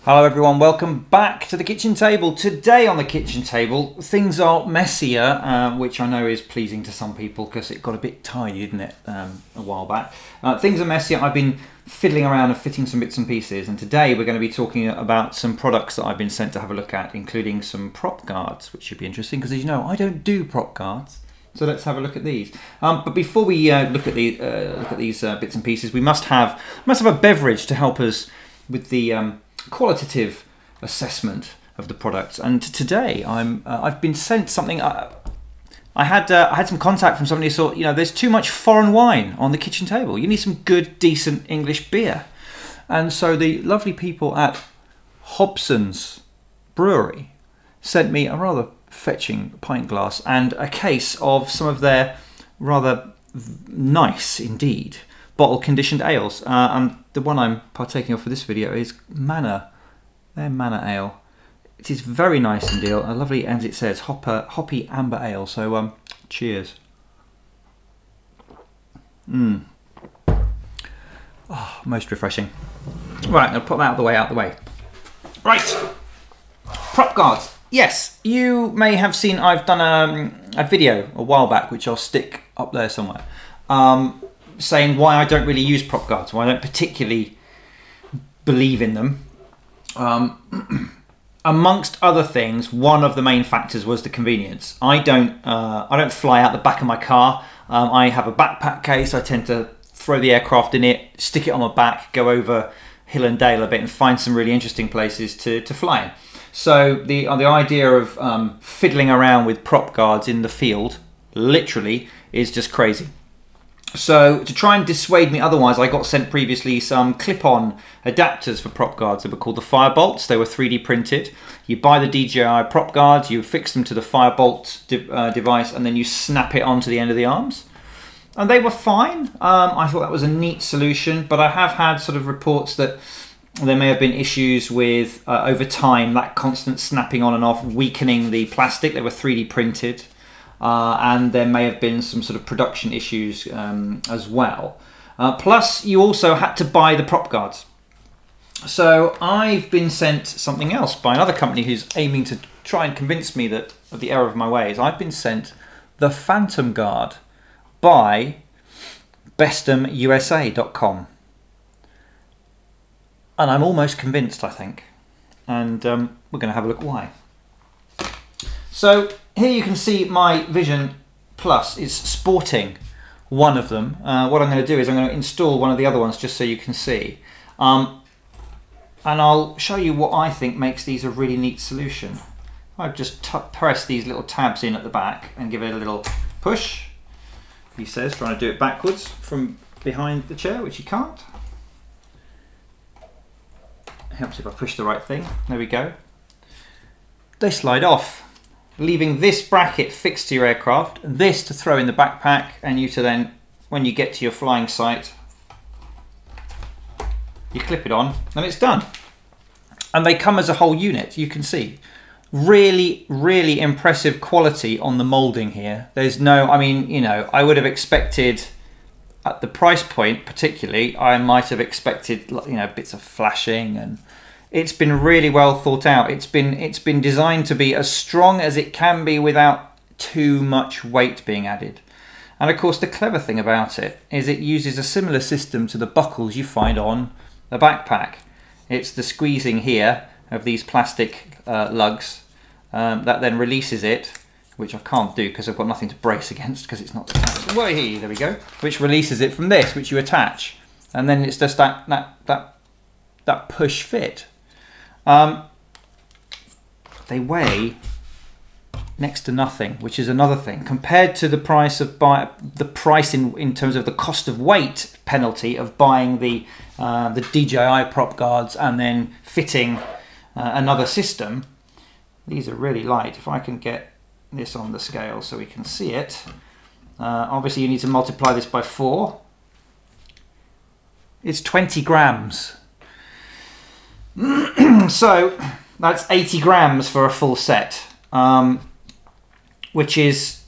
Hello everyone, welcome back to the kitchen table. Today on the kitchen table, things are messier, which I know is pleasing to some people because it got a bit tidy, didn't it, a while back. Things are messier. I've been fiddling around and fitting some bits and pieces, and today we're going to be talking about some products that I've been sent to have a look at, including some prop guards, which should be interesting because, as you know, I don't do prop guards. So let's have a look at these. But before we look at these bits and pieces, we must have a beverage to help us with the qualitative assessment of the products. And today I've been sent something. I had some contact from somebody who thought, you know, there's too much foreign wine on the kitchen table. You need some good, decent English beer. And so the lovely people at Hobson's Brewery sent me a rather fetching pint glass and a case of some of their rather nice indeed bottle conditioned ales, and the one I'm partaking of for this video is their Manor Ale. It is very nice indeed, a lovely, as it says, hoppy amber ale. So cheers. Oh, most refreshing. Right, I'm gonna put that out the way. Right, prop guards. Yes, you may have seen I've done a video a while back, which I'll stick up there somewhere, saying why I don't really use prop guards, why I don't particularly believe in them. Amongst other things, one of the main factors was the convenience. I don't fly out the back of my car. I have a backpack case. I tend to throw the aircraft in it, stick it on my back, go over hill and dale a bit and find some really interesting places to fly in. So the idea of fiddling around with prop guards in the field, literally, is just crazy. So to try and dissuade me otherwise, I got sent previously some clip-on adapters for prop guards. They were called the Firebolts. They were 3D printed. You buy the DJI prop guards, you fix them to the Firebolt device, and then you snap it onto the end of the arms. And they were fine. I thought that was a neat solution, but I have had sort of reports that there may have been issues with, over time, that constant snapping on and off, weakening the plastic. They were 3D printed. And there may have been some sort of production issues as well. Plus, you also had to buy the prop guards. So I've been sent something else by another company who's aiming to try and convince me of the error of my ways. I've been sent the Phantom Guard by BestemUSA.com. And I'm almost convinced, I think. And we're going to have a look why. So here you can see my Vision Plus is sporting one of them. What I'm going to do is I'm going to install one of the other ones just so you can see. And I'll show you what I think makes these a really neat solution. I've just press these little tabs in at the back and give it a little push. He says, trying to do it backwards from behind the chair, which you can't. Helps if I push the right thing. There we go. They slide off, leaving this bracket fixed to your aircraft, this to throw in the backpack, and you to then, when you get to your flying site, you clip it on and it's done. And they come as a whole unit, you can see. Really, really impressive quality on the moulding here. There's no, I mean, you know, I would have expected, at the price point particularly, I might have expected, you know, bits of flashing, and it's been really well thought out. It's been designed to be as strong as it can be without too much weight being added. And of course, the clever thing about it is it uses a similar system to the buckles you find on the backpack. It's the squeezing here of these plastic lugs that then releases it, which I can't do because I've got nothing to brace against because it's not attached. Well, here, there we go. Which releases it from this, which you attach, and then it's just that push fit. They weigh next to nothing, which is another thing compared to the price of in terms of the cost of weight penalty of buying the DJI prop guards and then fitting another system. These are really light. If I can get this on the scale so we can see it, obviously you need to multiply this by 4. It's 20 grams. So that's 80 grams for a full set, which is,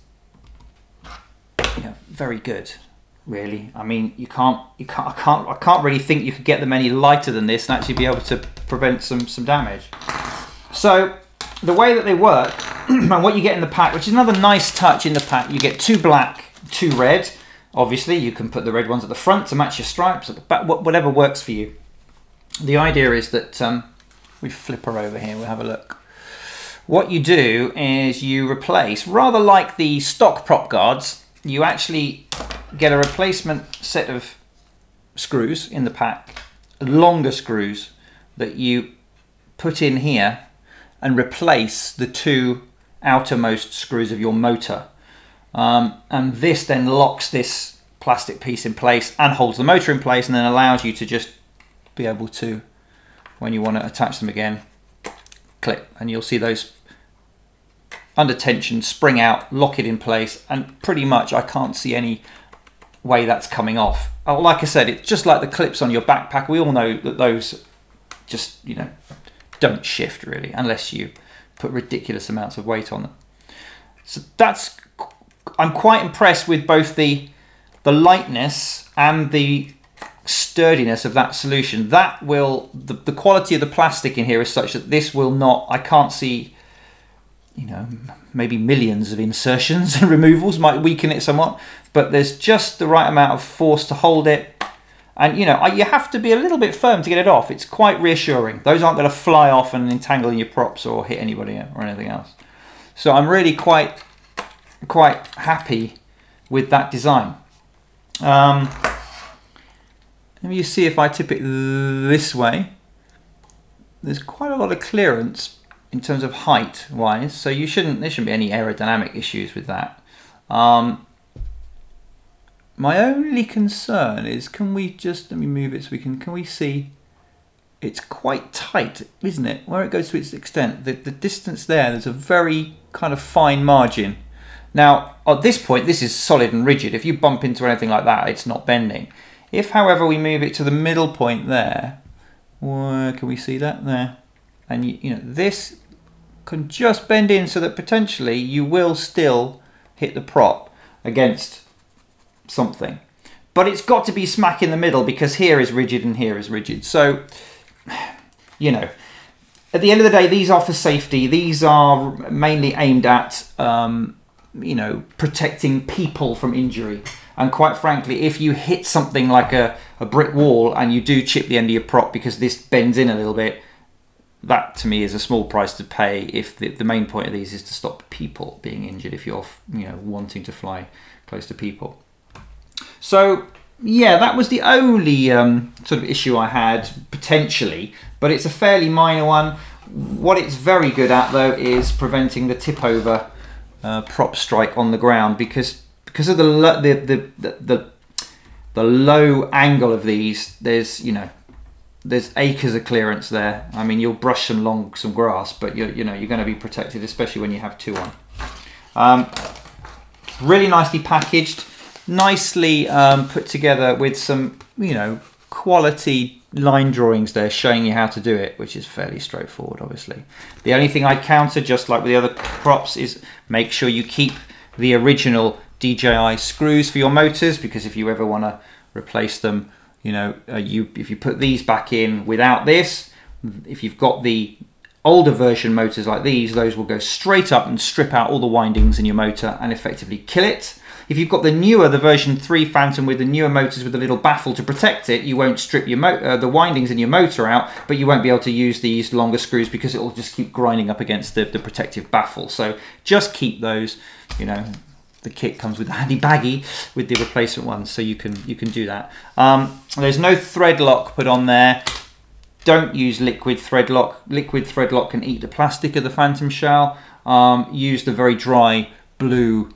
you know, very good. really. I mean, I can't really think you could get them any lighter than this and actually be able to prevent some damage. So the way that they work and what you get in the pack, which is another nice touch in the pack, you get 2 black, 2 red. Obviously you can put the red ones at the front to match your stripes, at the back, whatever works for you. The idea is that we flip her over here, we'll have a look. What you do is you replace, rather like the stock prop guards, you actually get a replacement set of screws in the pack, longer screws that you put in here and replace the 2 outermost screws of your motor. And this then locks this plastic piece in place and holds the motor in place, and then allows you to just be able to, when you want to attach them again, clip, and you'll see those under tension spring out, lock it in place, and pretty much I can't see any way that's coming off. Oh, like I said, it's just like the clips on your backpack. We all know that those just, you know, don't shift really unless you put ridiculous amounts of weight on them. So that's, I'm quite impressed with both the lightness and the sturdiness of that solution. That will, the quality of the plastic in here is such that this will not, I can't see, you know, maybe millions of insertions and removals might weaken it somewhat, but there's just the right amount of force to hold it. And you know, you have to be a little bit firm to get it off. It's quite reassuring. Those aren't going to fly off and entangle in your props or hit anybody or anything else. So I'm really quite happy with that design. Let me see if I tip it this way. There's quite a lot of clearance in terms of height wise, so there shouldn't be any aerodynamic issues with that. My only concern is, can we just, let me move it so can we see, it's quite tight, isn't it? Where it goes to its extent, the distance there's a very kind of fine margin. Now, at this point, this is solid and rigid. If you bump into anything like that, it's not bending. If, however, we move it to the middle point there, where can we see that there? And you know, this can just bend in so that potentially you will still hit the prop against something. But it's got to be smack in the middle, because here is rigid and here is rigid. So, you know, at the end of the day, these are for safety. These are mainly aimed at, you know, protecting people from injury. And quite frankly, if you hit something like a brick wall and you do chip the end of your prop because this bends in a little bit, that to me is a small price to pay if the main point of these is to stop people being injured if you're, you know, wanting to fly close to people. So yeah, that was the only sort of issue I had potentially, but it's a fairly minor one. What it's very good at though is preventing the tip over prop strike on the ground, because of the low angle of these, there's acres of clearance there. I mean, you'll brush some grass, but you're going to be protected, especially when you have 2 on. Really nicely packaged, nicely put together with some, you know, quality line drawings there showing you how to do it, which is fairly straightforward, obviously. The only thing I counter, just like with the other props, is make sure you keep the original DJI screws for your motors, because if you ever want to replace them, you know, if you put these back in without this, if you've got the older version motors like these, those will go straight up and strip out all the windings in your motor and effectively kill it. If you've got the version 3 Phantom with the newer motors with a little baffle to protect it, you won't strip your the windings in your motor out, but you won't be able to use these longer screws because it will just keep grinding up against the protective baffle. So just keep those, you know. The kit comes with a handy baggie with the replacement ones, so you can do that. There's no thread lock put on there. Don't use liquid thread lock. Liquid thread lock can eat the plastic of the Phantom shell. Use the very dry blue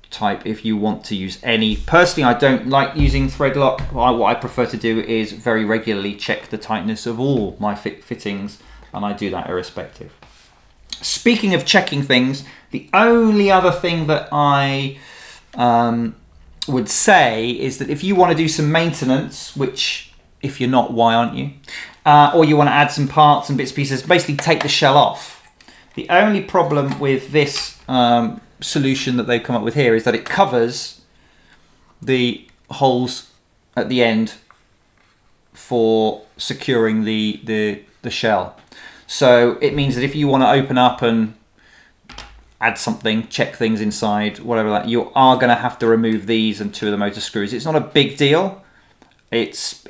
type if you want to use any. Personally, I don't like using thread lock. What I prefer to do is very regularly check the tightness of all my fittings, and I do that irrespective. Speaking of checking things, the only other thing that I would say is that if you want to do some maintenance, which if you're not, why aren't you? Or you want to add some parts and bits and pieces, basically take the shell off. The only problem with this solution that they've come up with here is that it covers the holes at the end for securing the the shell. So it means that if you want to open up and add something, check things inside, whatever that, you are going to have to remove these and 2 of the motor screws. It's not a big deal. It's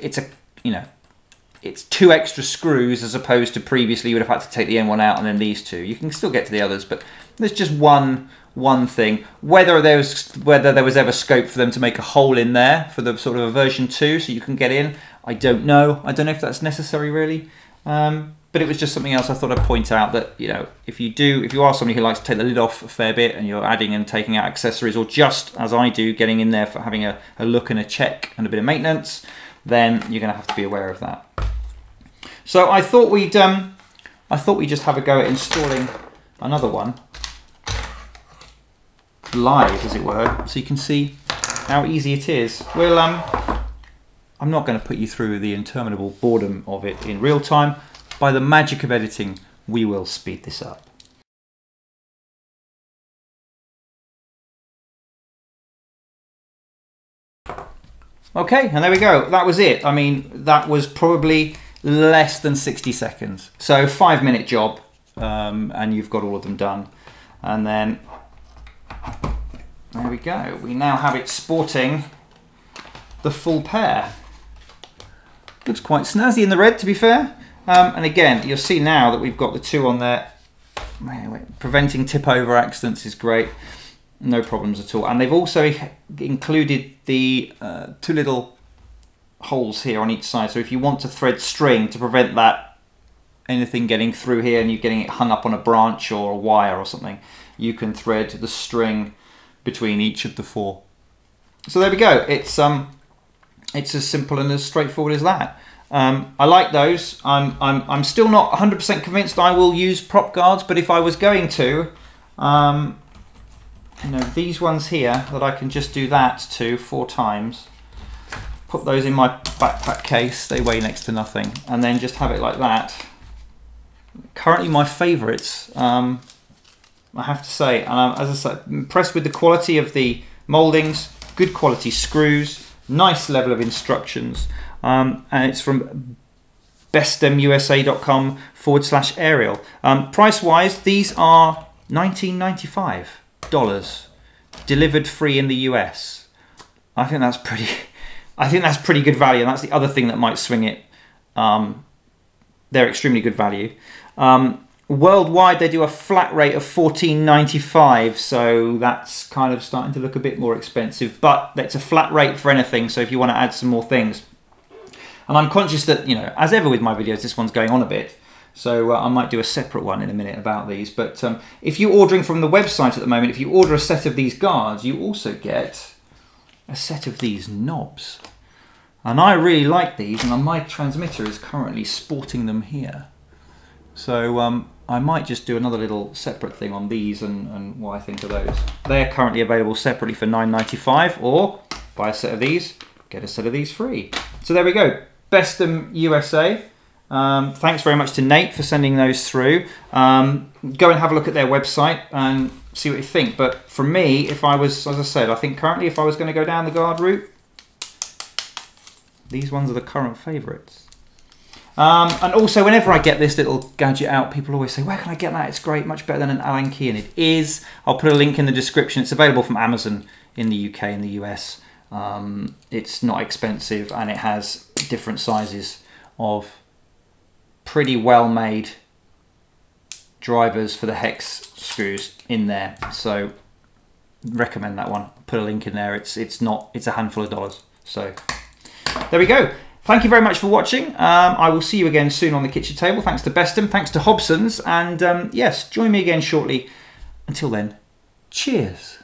it's 2 extra screws as opposed to previously you would have had to take the end one out and then these 2. You can still get to the others, but there's just one thing. Whether there was ever scope for them to make a hole in there for the sort of a version 2 so you can get in, I don't know. I don't know if that's necessary really. But it was just something else I thought I'd point out, that if you are somebody who likes to take the lid off a fair bit and you're adding and taking out accessories, or just as I do, getting in there for having a look and a check and a bit of maintenance, then you're going to have to be aware of that. So I thought we'd just have a go at installing another one live, as it were, so you can see how easy it is. Well, I'm not going to put you through the interminable boredom of it in real time. By the magic of editing, we will speed this up. Okay, and there we go. That was it. I mean, that was probably less than 60 seconds. So 5-minute job, and you've got all of them done. And then, there we go. We now have it sporting the full pair. Looks quite snazzy in the red, to be fair. And again, you'll see now that we've got the 2 on there. Preventing tip over accidents is great. No problems at all. And they've also included the 2 little holes here on each side. So if you want to thread string to prevent that anything getting through here and you getting it hung up on a branch or a wire or something, you can thread the string between each of the 4. So there we go. It's as simple and as straightforward as that. I like those. I'm still not 100% convinced I will use prop guards, but if I was going to, these ones here that I can just do that to 4 times, put those in my backpack case, they weigh next to nothing, and then just have it like that. Currently my favourites, I have to say, and as I said, impressed with the quality of the mouldings, good quality screws, nice level of instructions. And it's from BestemUSA.com/Ariel. Price wise, these are $19.95, delivered free in the US. I think that's pretty good value, and that's the other thing that might swing it. They're extremely good value. Worldwide, they do a flat rate of $14.95, so that's kind of starting to look a bit more expensive, but that's a flat rate for anything, so if you want to add some more things. And I'm conscious that, as ever with my videos, this one's going on a bit, so I might do a separate one in a minute about these. But if you're ordering from the website at the moment, if you order a set of these guards, you also get a set of these knobs. And I really like these, and my transmitter is currently sporting them here. So I might just do another little separate thing on these and what I think of those. They are currently available separately for $9.95, or buy a set of these, get a set of these free. So there we go. Bestem USA. Thanks very much to Nate for sending those through. Go and have a look at their website and see what you think. But for me, if I was, as I said, I think currently if I was going to go down the guard route, these ones are the current favourites. And also, whenever I get this little gadget out, people always say, where can I get that? It's great, much better than an Allen key, and it is. I'll put a link in the description. It's available from Amazon in the UK and the US. It's not expensive, and it has different sizes of pretty well made drivers for the hex screws in there, so recommend that one. Put a link in there. It's a handful of dollars. So there we go. Thank you very much for watching. I will see you again soon on the kitchen table. Thanks to Bestem, thanks to Hobson's, and yes, join me again shortly. Until then, cheers.